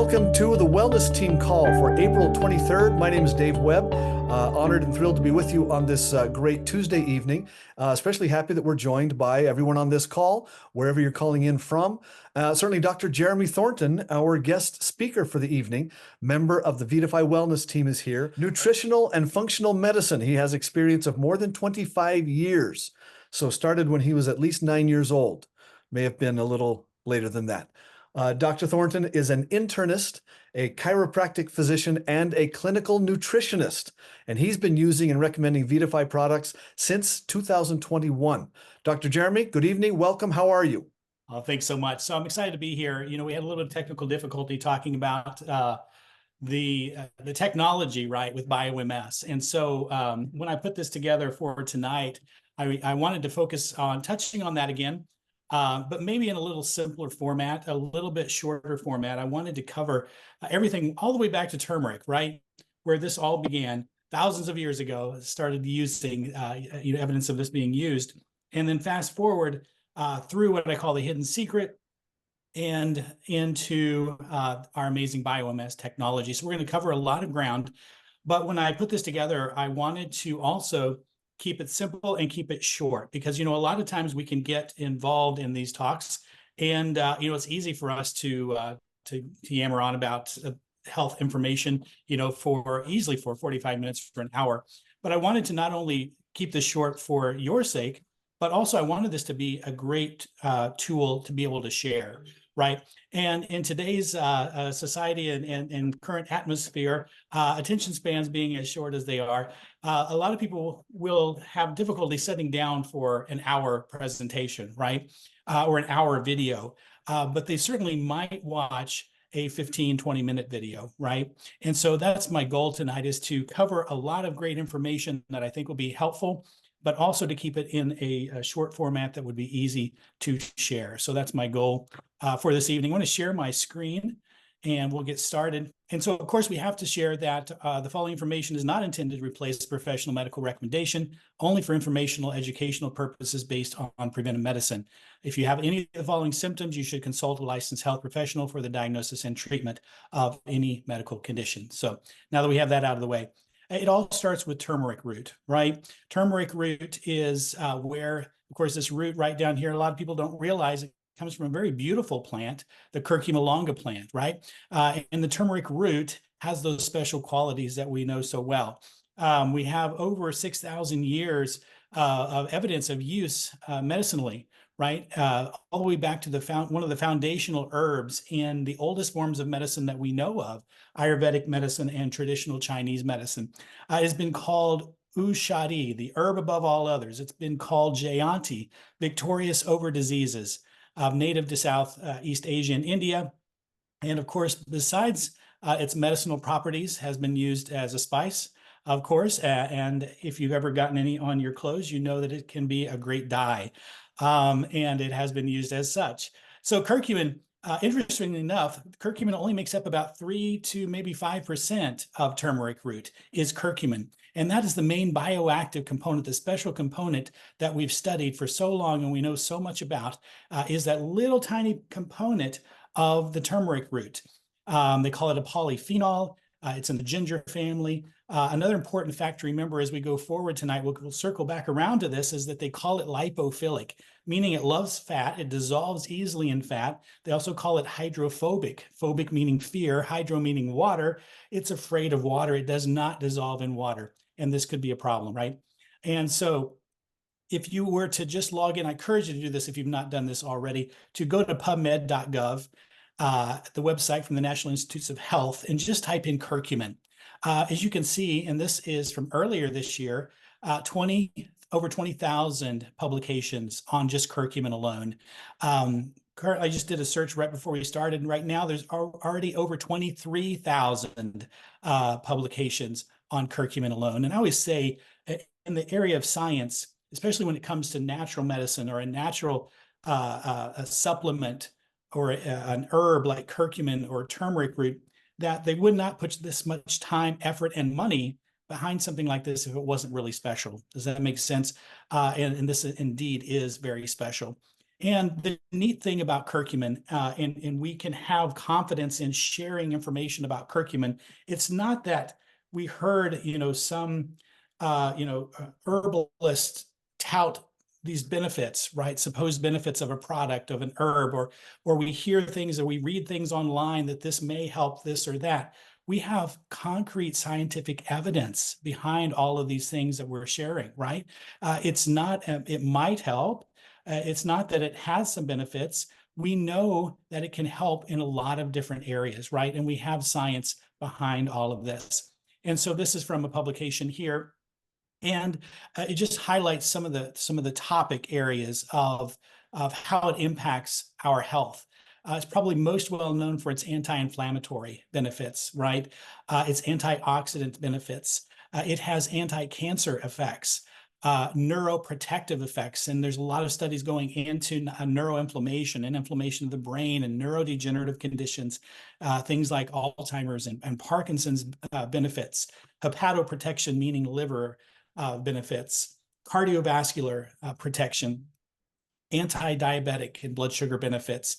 Welcome to the Wellness Team call for April 23rd. My name is Dave Webb. Honored and thrilled to be with you on this great Tuesday evening. Especially happy that we're joined by everyone on this call, wherever you're calling in from. Certainly Dr. Jeremy Thornton, our guest speaker for the evening, member of the Vitify Wellness Team, is here. Nutritional and functional medicine. He has experience of more than 25 years. So started when he was at least 9 years old. May have been a little later than that. Dr. Thornton is an internist, a chiropractic physician, and a clinical nutritionist. And he's been using and recommending Vitify products since 2021. Dr. Jeremy, good evening. Welcome. How are you? Oh, thanks so much. So I'm excited to be here. You know, we had a little bit of technical difficulty talking about the technology, right, with BioMS. And so when I put this together for tonight, I wanted to focus on touching on that again. But maybe in a little simpler format, a little bit shorter format. I wanted to cover everything all the way back to turmeric, right? Where this all began thousands of years ago, started using evidence of this being used. And then fast forward through what I call the hidden secret and into our amazing BioMS technology. So we're going to cover a lot of ground. But when I put this together, I wanted to also keep it simple and keep it short, because, you know, a lot of times we can get involved in these talks and, it's easy for us to yammer on about health information, easily for 45 minutes, for an hour. But I wanted to not only keep this short for your sake, but also I wanted this to be a great tool to be able to share, right? And in today's society and current atmosphere, attention spans being as short as they are, a lot of people will have difficulty sitting down for an hour presentation, right? Or an hour video, but they certainly might watch a 15, 20-minute video, right? And so that's my goal tonight, is to cover a lot of great information that I think will be helpful, but also to keep it in a short format that would be easy to share. So that's my goal for this evening. I want to share my screen and we'll get started. And so, of course, we have to share that the following information is not intended to replace professional medical recommendation, only for informational, educational purposes based on preventive medicine. If you have any of the following symptoms, you should consult a licensed health professional for the diagnosis and treatment of any medical condition. So now that we have that out of the way, it all starts with turmeric root, right? Turmeric root is where, of course, this root right down here, a lot of people don't realize it comes from a very beautiful plant, the Curcumin longa plant, right? And the turmeric root has those special qualities that we know so well. We have over 6,000 years of evidence of use medicinally, right? All the way back to one of the foundational herbs in the oldest forms of medicine that we know of, Ayurvedic medicine and traditional Chinese medicine, has been called Ushadi, the herb above all others. It's been called Jayanti, victorious over diseases, native to Southeast Asia and India. And of course, besides its medicinal properties, has been used as a spice, of course. And if you've ever gotten any on your clothes, you know that it can be a great dye. And it has been used as such. So curcumin, interestingly enough, curcumin only makes up about 3 to maybe 5% of turmeric root is curcumin. And that is the main bioactive component, the special component that we've studied for so long and we know so much about, is that little tiny component of the turmeric root. They call it a polyphenol. It's in the ginger family. Another important fact to remember as we go forward tonight, we'll circle back around to this, is that they call it lipophilic, meaning it loves fat. It dissolves easily in fat. They also call it hydrophobic, phobic meaning fear, hydro meaning water. It's afraid of water. It does not dissolve in water. And this could be a problem, right? And so if you were to just log in, I encourage you to do this if you've not done this already, to go to pubmed.gov, the website from the National Institutes of Health, and just type in curcumin. As you can see, and this is from earlier this year, over 20,000 publications on just curcumin alone. I just did a search right before we started, and right now there's already over 23,000 publications on curcumin alone. And I always say, in the area of science, especially when it comes to natural medicine or a natural a supplement or an herb like curcumin or turmeric root, that they would not put this much time, effort, and money behind something like this if it wasn't really special. Does that make sense? And this indeed is very special. And the neat thing about curcumin, and we can have confidence in sharing information about curcumin, it's not that we heard, some, herbalist tout these benefits, right? Supposed benefits of a product, of an herb, or we hear things or we read things online that this may help this or that. We have concrete scientific evidence behind all of these things that we're sharing, right? It's not, it might help. It's not that it has some benefits. We know that it can help in a lot of different areas, right? And we have science behind all of this. And so this is from a publication here, and it just highlights some of the topic areas of how it impacts our health. It's probably most well known for its anti-inflammatory benefits, right? Its antioxidant benefits. It has anti-cancer effects, neuroprotective effects, and there's a lot of studies going into neuroinflammation and inflammation of the brain and neurodegenerative conditions, things like Alzheimer's and Parkinson's benefits, hepatoprotection, meaning liver benefits, cardiovascular protection, anti-diabetic and blood sugar benefits,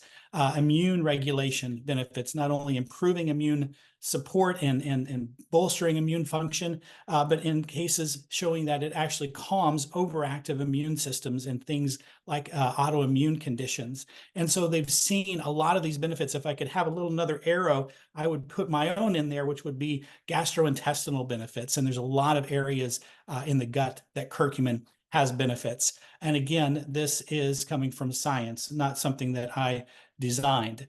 immune regulation benefits, not only improving immune support and bolstering immune function, but in cases showing that it actually calms overactive immune systems and things like autoimmune conditions. And so they've seen a lot of these benefits. If I could have a little another arrow, I would put my own in there, which would be gastrointestinal benefits. And there's a lot of areas in the gut that curcumin has benefits. And again, this is coming from science, not something that I designed.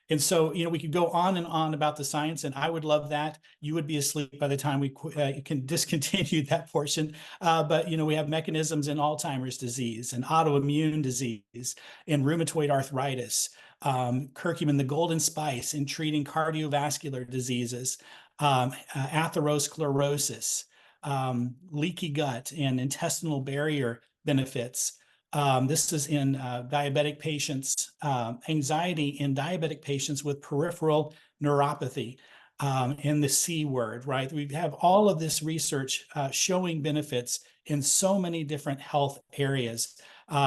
And so, we could go on and on about the science, and I would love that. You would be asleep by the time we can discontinue that portion. But, we have mechanisms in Alzheimer's disease and autoimmune disease and rheumatoid arthritis, curcumin, the golden spice in treating cardiovascular diseases, atherosclerosis, leaky gut and intestinal barrier benefits. This is in diabetic patients, anxiety in diabetic patients with peripheral neuropathy, and the C word, right? We have all of this research showing benefits in so many different health areas.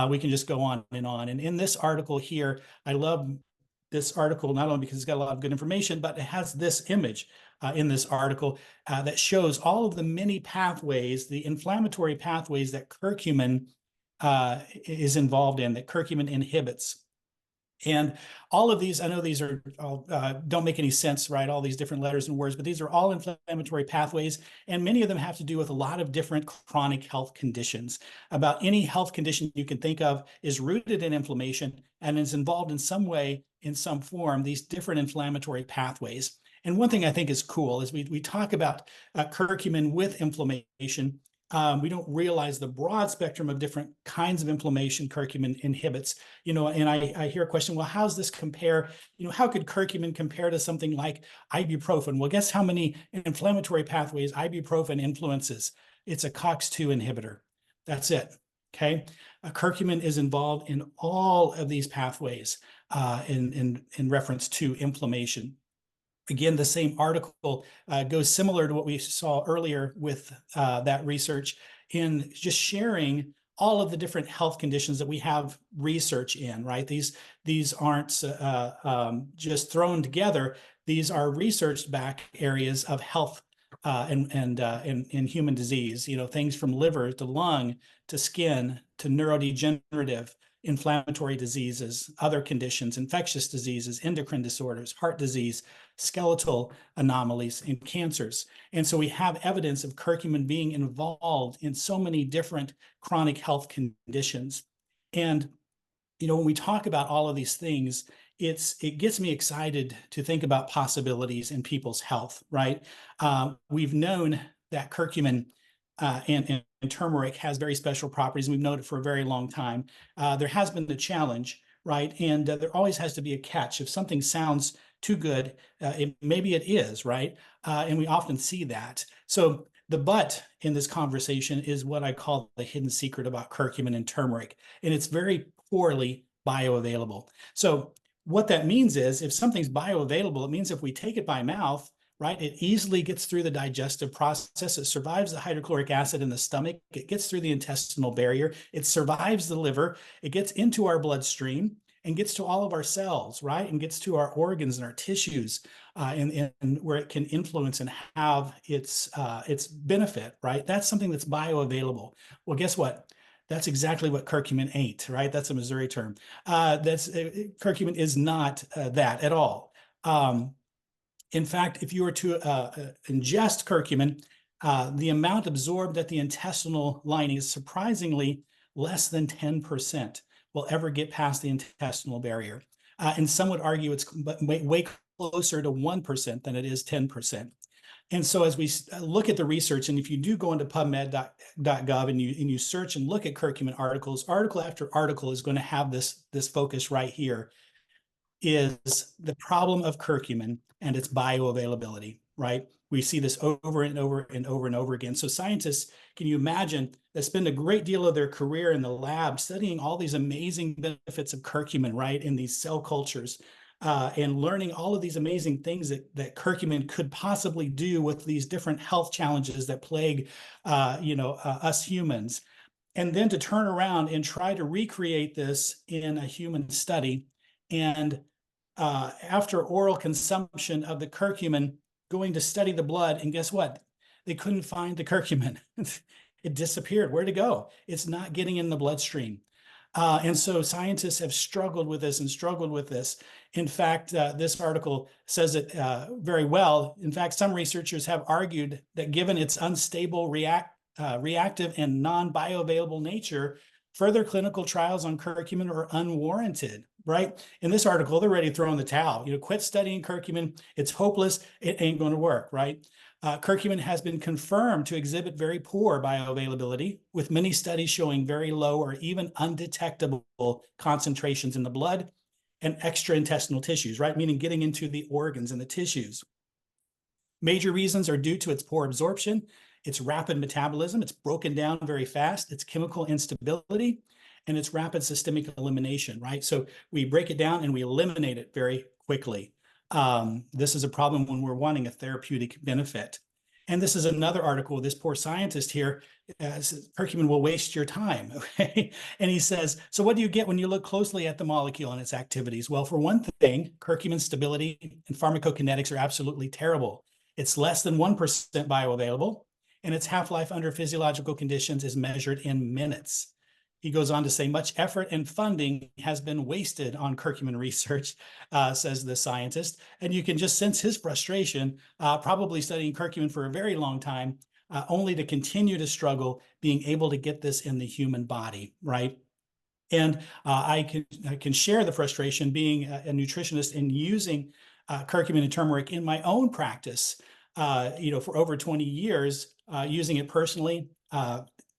We can just go on and on. And in this article here, I love this article, not only because it's got a lot of good information, but it has this image in this article that shows all of the many pathways, the inflammatory pathways that curcumin is involved in, that curcumin inhibits. And all of these, I know these are all, don't make any sense, right? All these different letters and words, but these are all inflammatory pathways, and many of them have to do with a lot of different chronic health conditions. About any health condition you can think of is rooted in inflammation and is involved in some way, in some form, these different inflammatory pathways. And one thing I think is cool is we talk about curcumin with inflammation. We don't realize the broad spectrum of different kinds of inflammation curcumin inhibits. And I hear a question, well, how's this compare? How could curcumin compare to something like ibuprofen? Well, guess how many inflammatory pathways ibuprofen influences? It's a COX-2 inhibitor. That's it. Okay. Curcumin is involved in all of these pathways in reference to inflammation. Again, the same article goes similar to what we saw earlier with that research in just sharing all of the different health conditions that we have research in, right? These aren't just thrown together. These are researched back areas of health and human disease, things from liver to lung to skin to neurodegenerative, inflammatory diseases, other conditions, infectious diseases, endocrine disorders, heart disease, skeletal anomalies, and cancers. And so we have evidence of curcumin being involved in so many different chronic health conditions. And, when we talk about all of these things, it gets me excited to think about possibilities in people's health, right? We've known that curcumin and turmeric has very special properties, and we've known it for a very long time. There has been the challenge, right? And there always has to be a catch. If something sounds too good, maybe it is, right? And we often see that. So the but in this conversation is what I call the hidden secret about curcumin and turmeric, and it's very poorly bioavailable. So what that means is if something's bioavailable, it means if we take it by mouth, right? It easily gets through the digestive process. It survives the hydrochloric acid in the stomach. It gets through the intestinal barrier. It survives the liver. It gets into our bloodstream and gets to all of our cells, right? And gets to our organs and our tissues, and where it can influence and have its benefit, right? That's something that's bioavailable. Well, guess what? That's exactly what curcumin ain't, right? That's a Missouri term. Curcumin is not that at all. In fact, if you were to ingest curcumin, the amount absorbed at the intestinal lining is surprisingly less than 10% will ever get past the intestinal barrier. And some would argue it's way closer to 1% than it is 10%. And so as we look at the research, and if you do go into PubMed.gov and you search and look at curcumin articles, article after article is going to have this focus right here, is the problem of curcumin and its bioavailability, right? We see this over and over and over and over again. So scientists, can you imagine, that spend a great deal of their career in the lab studying all these amazing benefits of curcumin, right, in these cell cultures, and learning all of these amazing things that curcumin could possibly do with these different health challenges that plague, us humans. And then to turn around and try to recreate this in a human study. And after oral consumption of the curcumin, going to study the blood, and guess what? They couldn't find the curcumin. It disappeared. Where'd it go? It's not getting in the bloodstream. And so scientists have struggled with this and struggled with this. In fact, this article says it very well. In fact, some researchers have argued that given its unstable reactive and non-bioavailable nature, further clinical trials on curcumin are unwarranted, right? In this article, they're ready to throw in the towel. Quit studying curcumin. It's hopeless. It ain't going to work, right? Curcumin has been confirmed to exhibit very poor bioavailability, with many studies showing very low or even undetectable concentrations in the blood and extraintestinal tissues, right? Meaning getting into the organs and the tissues. Major reasons are due to its poor absorption, its rapid metabolism, it's broken down very fast, its chemical instability, and its rapid systemic elimination, right? So we break it down and we eliminate it very quickly. This is a problem when we're wanting a therapeutic benefit. And this is another article. This poor scientist here says, curcumin will waste your time, okay? And he says, so what do you get when you look closely at the molecule and its activities? Well, for one thing, curcumin stability and pharmacokinetics are absolutely terrible. It's less than 1% bioavailable, and its half-life under physiological conditions is measured in minutes. He goes on to say much effort and funding has been wasted on curcumin research, says the scientist. And you can just sense his frustration, probably studying curcumin for a very long time, only to continue to struggle being able to get this in the human body, right? And I can share the frustration being a nutritionist and using curcumin and turmeric in my own practice, for over 20 years, using it personally,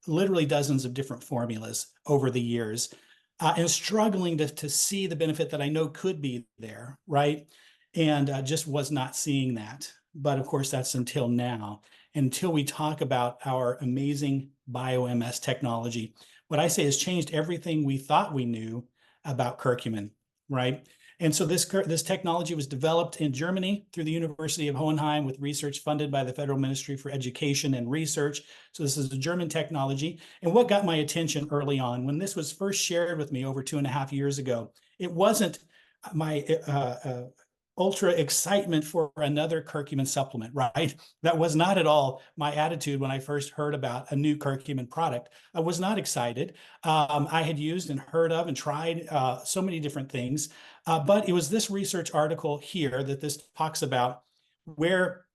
literally dozens of different formulas over the years, and struggling to see the benefit that I know could be there, right? And just was not seeing that. But of course, that's until now, until we talk about our amazing BioMS technology. What I say has changed everything we thought we knew about curcumin, right? And so this technology was developed in Germany through the University of Hohenheim with research funded by the Federal Ministry for Education and Research. So this is a German technology. And what got my attention early on, when this was first shared with me over 2.5 years ago, it wasn't my ultra excitement for another curcumin supplement, right? That was not at all my attitude when I first heard about a new curcumin product. I was not excited. I had used and heard of and tried so many different things, but it was this research article here that this talks about, where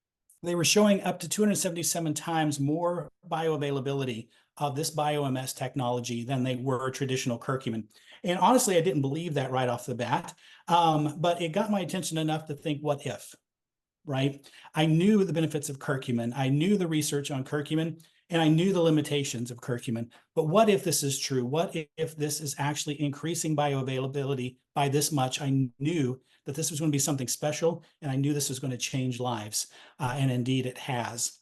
they were showing up to 277 times more bioavailability of this BioMS technology than they were traditional curcumin. And honestly, I didn't believe that right off the bat, but it got my attention enough to think, what if, right? I knew the benefits of curcumin. I knew the research on curcumin, and I knew the limitations of curcumin. But what if this is true? What if this is actually increasing bioavailability by this much? I knew that this was going to be something special, and I knew this was going to change lives, and indeed it has.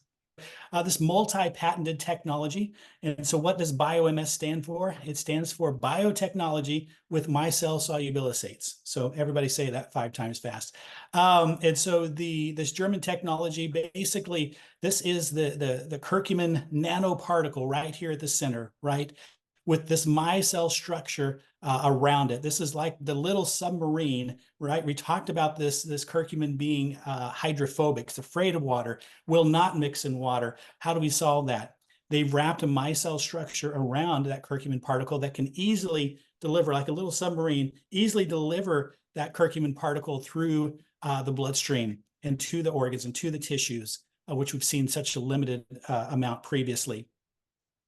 this multi-patented technology. And so what does BioMS stand for? It stands for biotechnology with micelle solubilisates. So everybody say that 5 times fast. And so this German technology, basically, this is the curcumin nanoparticle right here at the center, right? With this micelle structure around it. This is like the little submarine, right? We talked about this curcumin being hydrophobic. It's afraid of water, will not mix in water. How do we solve that? They've wrapped a micelle structure around that curcumin particle that can easily deliver, like a little submarine, easily deliver that curcumin particle through the bloodstream and to the organs and to the tissues, which we've seen such a limited amount previously.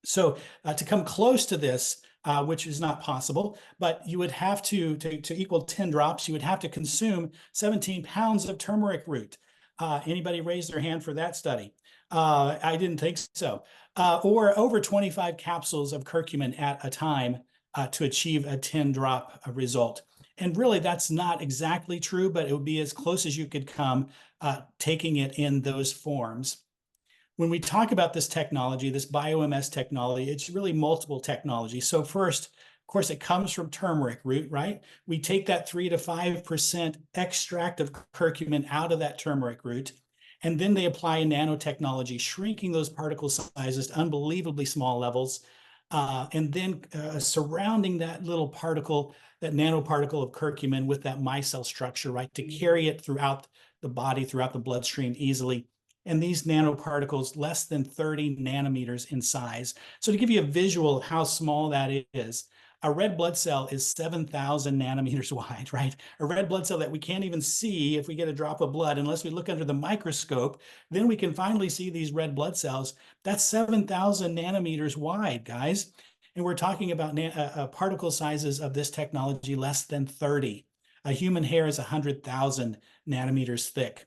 So to come close to this, which is not possible, but you would have to equal 10 drops, you would have to consume 17 pounds of turmeric root. Anybody raise their hand for that study? I didn't think so. Or over 25 capsules of curcumin at a time to achieve a 10-drop result. And really, that's not exactly true, but it would be as close as you could come taking it in those forms. When we talk about this technology, this BioMS technology, it's really multiple technology. So first, of course, it comes from turmeric root, right? We take that 3 to 5% extract of curcumin out of that turmeric root, and then they apply a nanotechnology, shrinking those particle sizes to unbelievably small levels, and then surrounding that little particle, that nanoparticle of curcumin with that micelle structure, right, to carry it throughout the body, throughout the bloodstream easily. And these nanoparticles less than 30 nanometers in size. So to give you a visual of how small that is, a red blood cell is 7,000 nanometers wide, right? A red blood cell that we can't even see if we get a drop of blood unless we look under the microscope. Then we can finally see these red blood cells. That's 7,000 nanometers wide, guys. And we're talking about particle sizes of this technology less than 30. A human hair is 100,000 nanometers thick.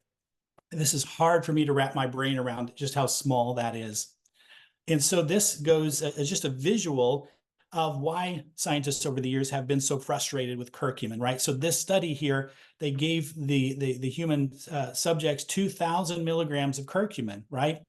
This is hard for me to wrap my brain around just how small that is. And so this goes as just a visual of why scientists over the years have been so frustrated with curcumin, right? So this study here, they gave the human subjects 2,000 milligrams of curcumin, right?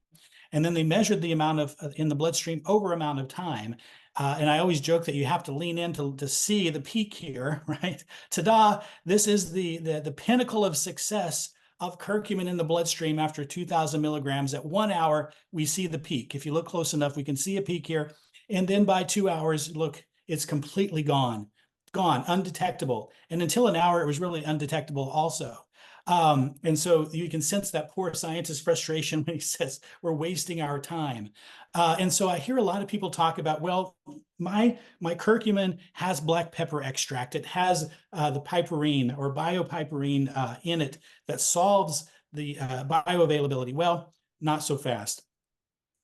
And then they measured the amount of in the bloodstream over amount of time. And I always joke that you have to lean in to see the peak here, right? Ta-da! This is the pinnacle of success of curcumin in the bloodstream after 2,000 milligrams. At 1 hour, we see the peak. If you look close enough, we can see a peak here. And then by 2 hours, look, it's completely gone, undetectable. And until an hour, it was really undetectable also. And so you can sense that poor scientist's frustration when he says we're wasting our time. And so I hear a lot of people talk about, well, my curcumin has black pepper extract. It has the piperine or biopiperine in it that solves the bioavailability. Well, not so fast.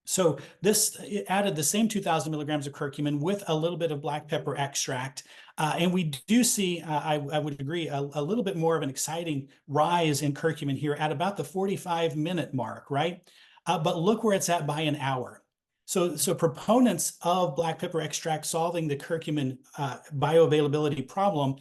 So this added the same 2,000 milligrams of curcumin with a little bit of black pepper extract. And we do see, I would agree, a little bit more of an exciting rise in curcumin here at about the 45-minute mark, right? But look where it's at by an hour. So proponents of black pepper extract solving the curcumin bioavailability problem,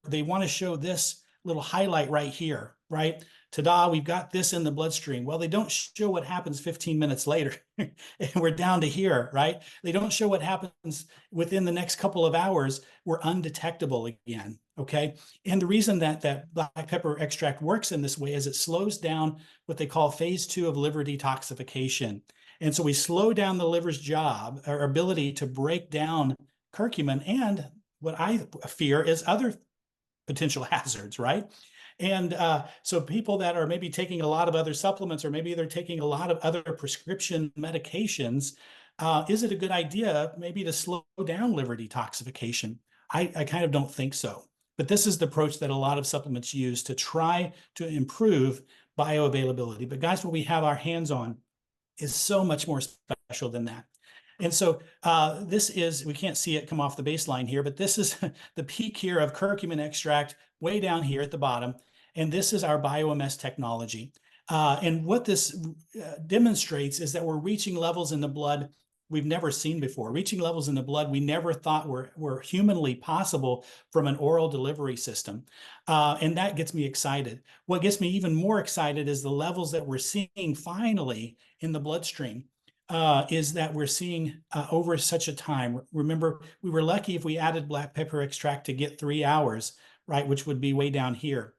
they want to show this little highlight right here, right? Ta-da, we've got this in the bloodstream. Well, they don't show what happens 15 minutes later. And we're down to here, right? They don't show what happens within the next couple of hours. We're undetectable again, okay? And the reason that black pepper extract works in this way is it slows down what they call phase 2 of liver detoxification. And so we slow down the liver's job, or ability to break down curcumin, and what I fear is other potential hazards, right? And so people that are maybe taking a lot of other supplements, or maybe they're taking a lot of other prescription medications, is it a good idea maybe to slow down liver detoxification? I kind of don't think so. But this is the approach that a lot of supplements use to try to improve bioavailability. But guys, what we have our hands on is so much more special than that. And so this is, we can't see it come off the baseline here, but this is the peak here of curcumin extract way down here at the bottom. And this is our BioMS technology. And what this demonstrates is that we're reaching levels in the blood we've never seen before, reaching levels in the blood we never thought were humanly possible from an oral delivery system. And that gets me excited. What gets me even more excited is the levels that we're seeing finally in the bloodstream is that we're seeing over such a time. Remember, we were lucky if we added black pepper extract to get 3 hours, right, which would be way down here.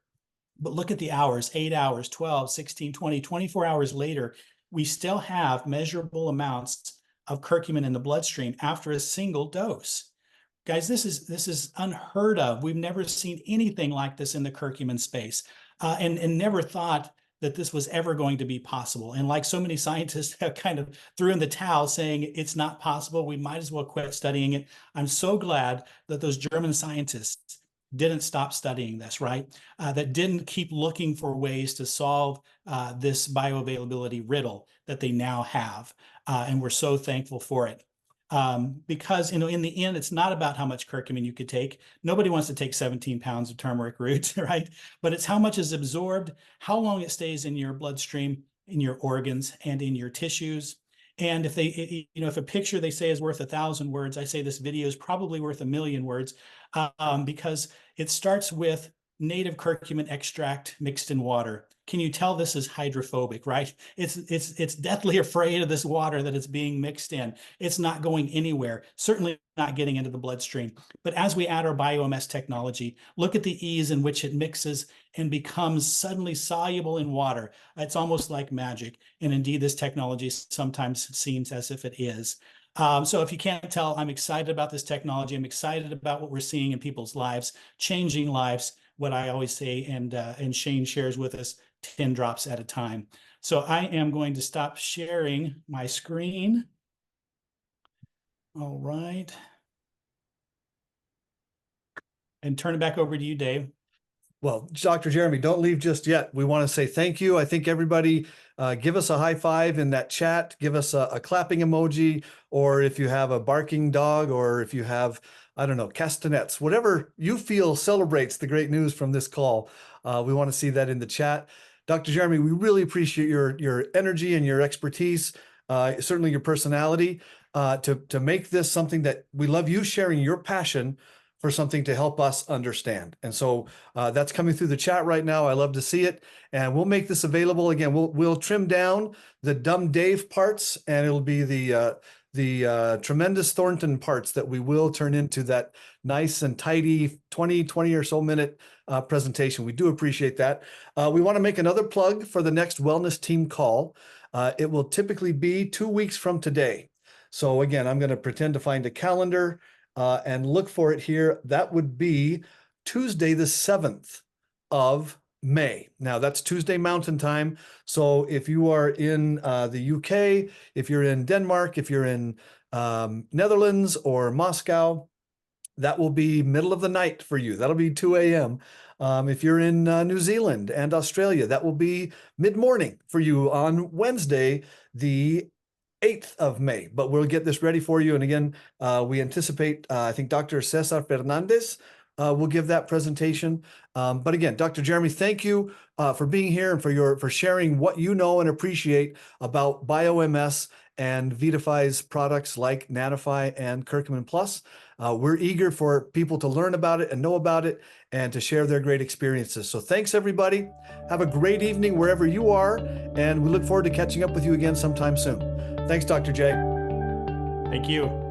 But look at the hours, 8 hours, 12, 16, 20, 24 hours later, we still have measurable amounts of curcumin in the bloodstream after a single dose. Guys, this is unheard of. We've never seen anything like this in the curcumin space, and never thought that this was ever going to be possible. And like so many scientists have kind of threw in the towel saying it's not possible, we might as well quit studying it. I'm so glad that those German scientists didn't stop studying this, right? That didn't keep looking for ways to solve this bioavailability riddle that they now have. And we're so thankful for it. Because, you know, in the end, it's not about how much curcumin you could take. Nobody wants to take 17 pounds of turmeric root, right? But it's how much is absorbed, how long it stays in your bloodstream, in your organs, and in your tissues. And if they, you know, if a picture they say is worth 1,000 words, I say this video is probably worth 1,000,000 words, because it starts with native curcumin extract mixed in water. Can you tell this is hydrophobic, right? It's deathly afraid of this water that it's being mixed in. It's not going anywhere, certainly not getting into the bloodstream. But as we add our BioMS technology, look at the ease in which it mixes and becomes suddenly soluble in water. It's almost like magic. And indeed, this technology sometimes seems as if it is. So if you can't tell, I'm excited about this technology. I'm excited about what we're seeing in people's lives, changing lives, what I always say, and Shane shares with us, 10 drops at a time. So I am going to stop sharing my screen. All right. And turn it back over to you, Dave. Well, Dr. Jeremy, don't leave just yet. We want to say thank you. I think everybody give us a high five in that chat. Give us a clapping emoji, or if you have a barking dog, or if you have, I don't know, castanets, whatever you feel celebrates the great news from this call. We want to see that in the chat. Dr. Jeremy, we really appreciate your energy and your expertise, certainly your personality, to make this something that we love you sharing your passion for something to help us understand. And so that's coming through the chat right now. I love to see it. And we'll make this available. Again, we'll trim down the dumb Dave parts, and it'll be the tremendous Thornton parts that we will turn into that nice and tidy 20 or so minute presentation. We do appreciate that. We want to make another plug for the next wellness team call. It will typically be 2 weeks from today. So again, I'm going to pretend to find a calendar and look for it here. That would be Tuesday, the 7th of May. Now that's Tuesday Mountain Time. So if you are in the UK, if you're in Denmark, if you're in Netherlands or Moscow, that will be middle of the night for you. That'll be 2 a.m. If you're in New Zealand and Australia, that will be mid-morning for you on Wednesday, the 8th of May, but we'll get this ready for you. And again, we anticipate, I think Dr. Cesar Fernandez will give that presentation. But again, Dr. Jeremy, thank you for being here and for sharing what you know and appreciate about BioMS and Vitify's products like Nanofy and Curcumin Plus. We're eager for people to learn about it and know about it and to share their great experiences. So thanks, everybody. Have a great evening wherever you are, and we look forward to catching up with you again sometime soon. Thanks, Dr. J. Thank you.